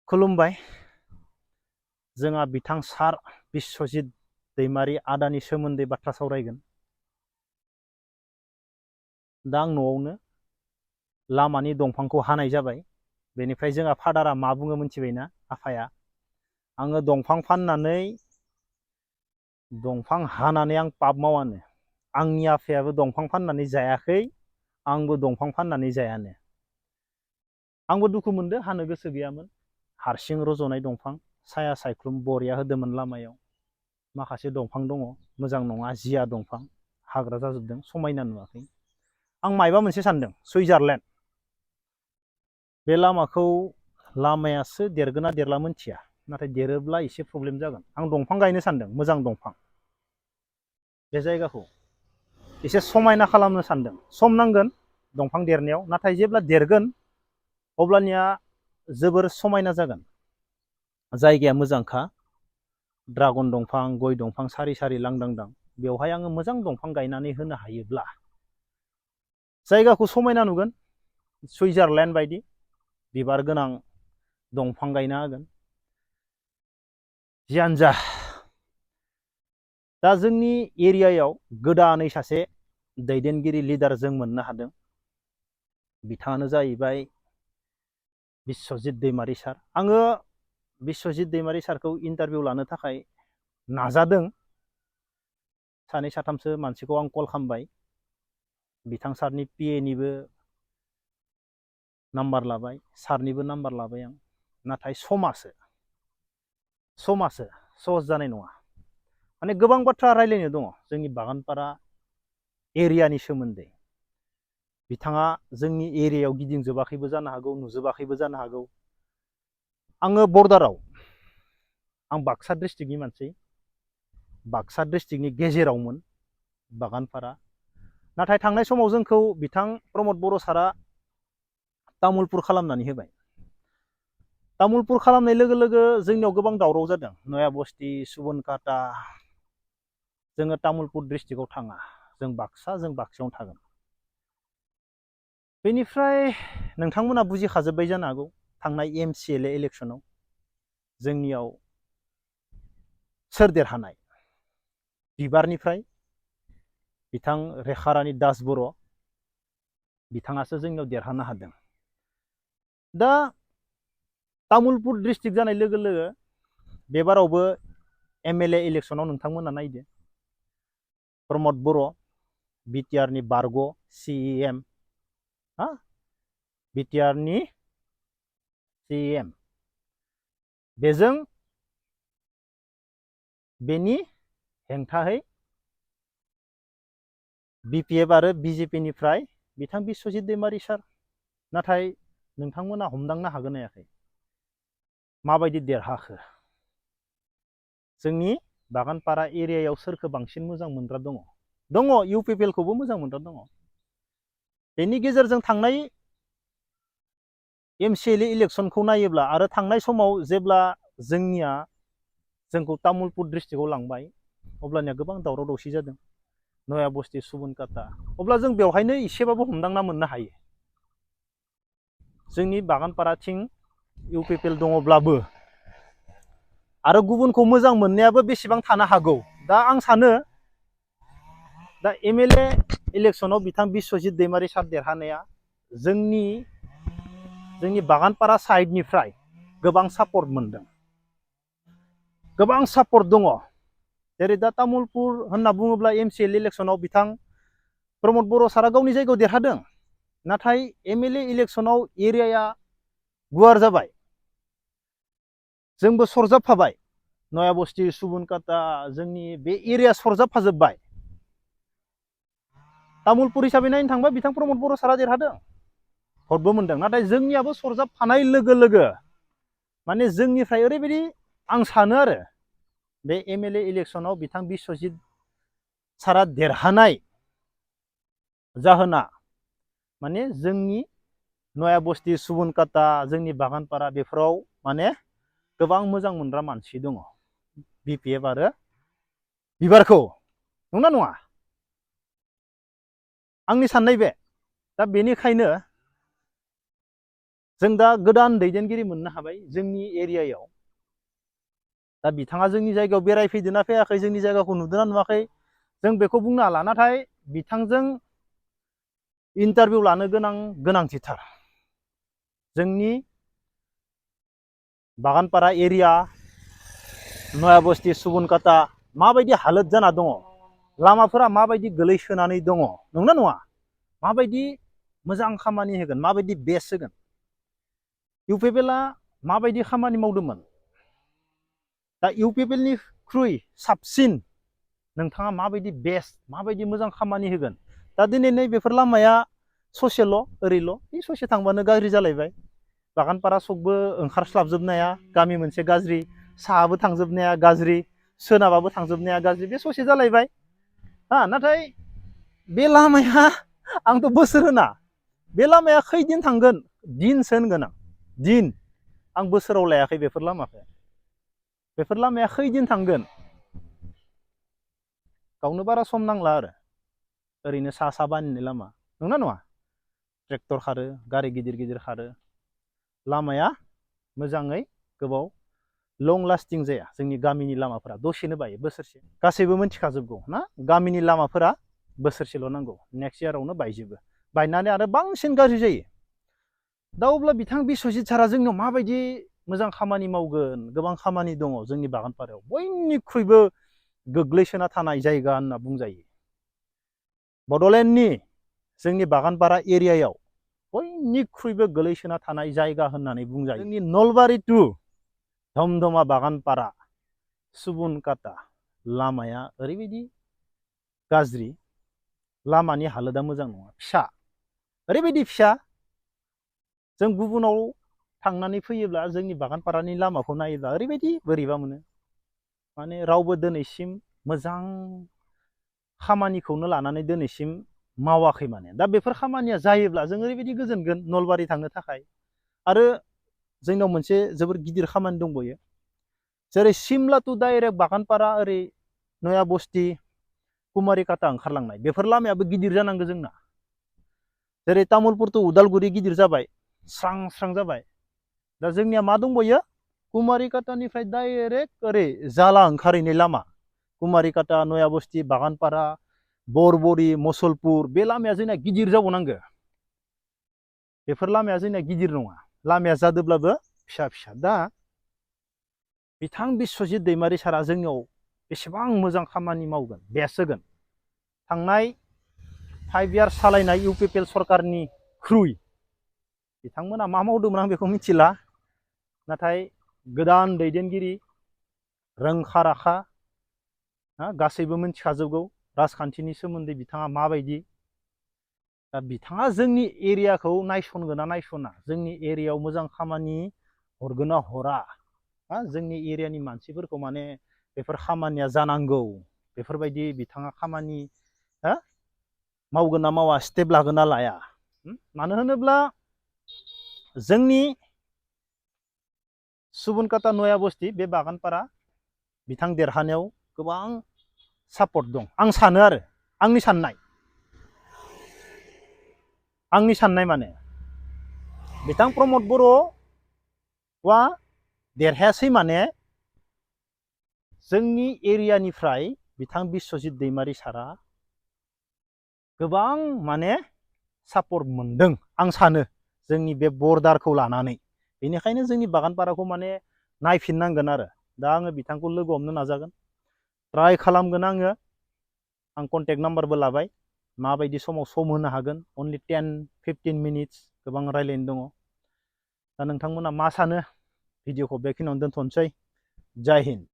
खुलुमबाय। जोंहा बिथां सार बिश्वजित दैमारि आदानि सोमोन्दै बाथ्रा सावरायगोन। दा आं न'आवनो लामानि दंफांखौ हानाय जाबाय। बेनिफ्राय जोंहा फादारा मा बुङो मिथिबायना, आफाया आङो दंफां फाननानै दंफां हानानै आं पाप मावानो। आंनि आफायाबो दंफां फाननानै जायाखै, आंबो दंफां फाननानै जायानो। आंबो दुखु मोनदो, हानो गोसो गैयामोन। हारसिं रज'नाय दंफां, साया सायख्लुम बरिया होदोंमोन लामायाव। माखासे दंफां दङ मोजां नङा, जिया दंफां हाग्रा जाजोबदों, समायना नुवाखै। आं मायबा मोनसे सानदों, सुइजारलेण्ड बे लामायासो देरगोना देरला मोनथिया, नाथाय देरोब्ला एसे प्रब्लेम जागोन। आं दंफां गायनो सानदों, मोजां दंफां। बे जायगाखौ एसे समायना खालामनो सानदों। सम नांगोन दंफां देरनायाव, नाथाय जेब्ला देरगोन अब्लानिया जोबोर समायना जागोन। जायगाया मोजांखा, ड्रागन दंफां, गय दंफां सारि सारि लांदांदां। बेवहाय आङो मोजां दंफां गायनानै होनो हायोब्ला जायगाखौ समायना नुगोन, सुइजारलेण्ड बायदि बिबार गोनां दंफां गायना होगोन। जियानो जा, दा जोंनि एरियायाव गोदानै सासे दैदेनगिरि लिडार जों मोननो हादों। बिथाङानो जाहैबाय बिश्वजित दैमारि सार। आङो बिश्वजित दैमारि सारखौ इन्टारभिउ लानो थाखाय नाजादों। सानै साथामसो मानसिखौ आं कल खालामबाय। बिथां सारनि पिएनिबो नाम्बार लाबाय, सारनिबो नाम्बार लाबाय आं। नाथाय समासो सहस जानाय नङा। माने गोबां बाथ्रा रायलायनो दङ जोंनि बागानपारा एरियानि सोमोन्दै। बिथाङा जोंनि एरियायाव गिदिंजोबाखैबो जानो हागौ, नुजोबाखैबो जानो हागौ। आङो बर्डाराव, आं बाक्सा डिस्ट्रिक्टनि मानसि, बाक्सा डिस्ट्रिक्टनि गेजेरावमोन बागानपारा। नाथाय थांनाय समाव जोंखौ बिथां प्रमद बर' सारा तामुलपुर खालामनानै होबाय। तामुलपुर खालामनाय लोगो लोगो जोंनियाव गोबां दावराव जादों। नया बस्ति, सुबनकाटा। जोङो तामुलपुर डिस्ट्रिक्टआव थाङा, जों बाक्सायावनो थागोन। बेनिफ्राय नोंथांमोना बुजिखाजोब्बाय जानो हागौ, थांनाय MCLA इलेक्सनाव जोंनियाव सोर देरहानाय। बिबारनिफ्राय बिथां रेखारानि दास बर', बिथाङासो जोंनियाव देरहानो हादों। दा तामुलपुर डिस्ट्रिक्ट जानाय लोगो लोगो बेबारावबो MLA इलेक्सनाव नोंथांमोना नायदो, प्रमद बर' बिटिआरनि बारग' CEM, बिटिआरनि CEM, बेनि हेंथाहै BPF आरो BJP निफ्राय बिथां बिश्वजित दैमारि सार। नाथाय नोंथांमोना हमदांनो हागोन हायाखै माबायदि देरहाखो। जोंनि बागानपारा एरियायाव सोरखौ बांसिन मोजां मोनग्रा दङ? UPPLखौबो मोजां मोनग्रा दङ। बेनि गेजेरजों थांनाय MCLA इलेक्सनखौ नायोब्ला आरो थांनाय समाव जेब्ला जोंखौ तामुलपुर डिस्ट्रिक्टआव लांबाय, अब्लानिया गोबां दावराव दावसि जादों, नया बस्ति, सुबनकाटा। अब्ला जों बेवहायनो एसेबाबो हमदांना मोननो हायो। जोंनि बागानपाराथिं UPPL दङब्लाबो आरो गुबुनखौ मोजां मोननायाबो बेसेबां थानो हागौ। दा आं सानो, दा MLA इलेक्सनाव बिथां बिश्वजित दैमारि सार देरहानाया जोंनि बागानपारा साइडनिफ्राय गोबां सापर्ट मोनदों, गोबां सापर्ट दङ। जेरै दा तामुलपुर होनना बुङोब्ला MCLA इलेक्सनाव बिथां प्रमद बर' सारा गावनि जायगायाव देरहादों। नाथाय MLA इलेक्सनाव एरियाया गुवार जाबाय, जोंबो सरजाबफाबाय। नया बस्ति, सुबनकाटा, जोंनि बे एरिया सरजाबफाजोब्बाय। तामुलपुर हिसाबै नायनो थांबा बिथां प्रमद बर' सारा देरहादों, भटबो मोनदों। नाथाय जोंनियाबो सरजाबफानाय लोगो लोगो माने जोंनिफ्राय ओरैबायदि आं सानो आरो, बे MLA इलेक्सनाव बिथां बिश्वजित सारा देरहानाय जाहोना माने जोंनि नया बस्ति, सुबनकाटा, जोंनि बागानपारा बेफोराव माने गोबां मोजां मोनग्रा मानसि दङ BPF आरो बिबारखौ। नंना नङा? आंनि साननाय बे। दा बेनिखायनो जों दा गोदान दैदेनगिरि मोननो हाबाय जोंनि एरियायाव। दा बिथाङा जोंनि जायगायाव बेरायफैदोंना फैयाखै, जोंनि जायगाखौ नुदोंना नुवाखै, जों बेखौ बुंनो हाला। नाथाय बिथांजों इन्टारभिउ लानो गोनांथिथार। जोंनि बागानपारा एरिया, नयाबस्ति, सुबनकाटा माबायदि हालोद जाना दङ, लामाफोरा माबायदि गोलैसोनानै दङ, नंना नङा? माबायदि मोजां खामानि होगोन, माबायदि बेस्ट होगोन? इउपिपिएलआ माबायदि खामानि मावदोंमोन? दा इउपिपिएलनिख्रुइ साबसिन नोंथाङा माबायदि बेस्ट, माबायदि मोजां खामानि होगोन? दा दिनै नै बेफोर लामाया ससेल', ओरैल', बे ससे थांबानो गाज्रि जालायबाय। बागानपारा सकबो ओंखारस्लाबजोबनाया गामि मोनसे गाज्रि, साहाबो थांजोबनाया गाज्रि, सोनाबाबो थांजोबनाया गाज्रि, बे ससे जालायबाय। नाथाय बे लामाया आंथ' बोसोर होना, बे लामाया खैदिन थांगोन? दिनसो होनगोन आं, दिन। आं बोसोराव लायाखै बेफोर लामाखौ। बेफोर लामाया खैदिन थांगोन? गावनो बारा सम नांला आरो ओरैनो सा बानिनाय लामा, नंना नङा? ट्रेक्टर खारो, गारि गिदिर गिदिर खारो, लामाया मोजाङै गोबाव लं लास्टिं जाया। जोंनि गामिनि लामाफोरा दसेनो बायो, बोसोरसे। गासैबो मिथिखाजोबगौ ना, गामिनि लामाफोरा बोसोरसेल' नांगौ, नेक्स्ट इयारावनो बायजोबो, बायनानै आरो बांसिन गाज्रि जायो। दा अब्ला बिथां बिस्वजित सारा जोंनियाव माबायदि मोजां खामानि मावगोन? गोबां खामानि दङ जोंनि बागानपारायाव, बयनिख्रुइबो गोग्लैसोना थानाय जायगा होनना बुंजायो। बड'लेण्डनि जोंनि बागानपारा एरियायाव बयनिख्रुइबो गोलैसोना थानाय जायगा होननानै बुंजायो। जोंनि नलबारि टु धमधमा बागानपारा सुबनकाटा लामाया ओरैबायदि गाज्रि, लामानि हालोदा मोजां नङा, फिसा, ओरैबायदि फिसा। जों गुबुनाव थांनानै फैयोब्ला जोंनि बागानपारानि लामाखौ नायोब्ला ओरैबायदि बोरैबा मोनो, माने रावबो दिनैसिम मोजां खामानिखौनो लानानै दिनैसिम मावाखै माने। दा बेफोर खामानिया जायोब्ला जों ओरैबायदि गोजोनगोन नलबारि थांनो थाखाय। आरो जोंनाव मोनसे जोबोर गिदिर खामानि दंबावो, जेरै सिमला टु डाइरेक्ट बागानपारा ओरै नयाबस्ति कुमारिकाटा ओंखारलांनाय, बेफोर लामायाबो गिदिर जानांगौ जोंना। जेरै तामुलपुर टु उदालगुरि गिदिर जाबाय, स्रां स्रां जाबाय। दा जोंनिया मा दंबावो? कुमारिकाटानिफ्राय डाइरेक्ट ओरै जाला ओंखारहैनाय लामा, कुमारिकाटा, नयाबस्ति, बागानपारा, बरबरि, मसलपुर, बे लामाया जोंना गिदिर जाबावनांगौ। बेफोर लामाया जोंना गिदिर नङा, लामाया जादोंब्लाबो फिसा फिसा। दा बिथां बिस्वजित दैमारि सारा जोंनियाव बेसेबां मोजां खामानि मावगोन, बेस्ट होगोन? थांनाय 5 इयार्स सालायनाय इउपिपिएल सरकारनिख्रुइ बिथांमोना मा मावदोंमोन आं बेखौ मिथिला। नाथाय गोदान दैदेनगिरि, रोंखा राखा, गासैबो मिथिखाजोबगौ राजखान्थिनि सोमोन्दै बिथाङा माबायदि। दा बिथाङा जोंनि एरियाखौ नायसनगोन ना नायसना, जोंनि एरियायाव मोजां खामानि हरगोन ना हरा, जोंनि एरियानि मानसिफोरखौ माने बेफोर खामानिया जानांगौ बेफोरबायदि बिथाङा खामानि मावगोन ना मावा, स्टेप लागोन ना लाया? मानो होनोब्ला जोंनि सुबनकाटा, नयाबस्ति, बे बागानपारा बिथां देरहानायाव गोबां सापर्ट दं, आं सानो आरो आंनि साननाय माने बिथां प्रमद बर'आ देरहायासै माने जोंनि एरियानिफ्राय बिथां बिस्वजित दैमारि सारा गोबां माने सापर्ट मोनदों आं सानो, जोंनि बे बर्डारखौ लानानै। बेनिखायनो जोंनि बागानपाराखौ माने नायफिननांगोन आरो। दा आङो बिथांखौ लोगो हमनो नाजागोन, ट्राइ खालामगोन आङो। आं कन्टेक्ट नाम्बारबो लाबाय, माबायदि समाव सम होनो हागोन। अनलि 10-15 मिनिट्स, गोबां रायलायनो दङ। दा नोंथांमोना मा सानो? भिडिअखौ बेखिनियावनो दोनथ'नोसै। जय हिन्द।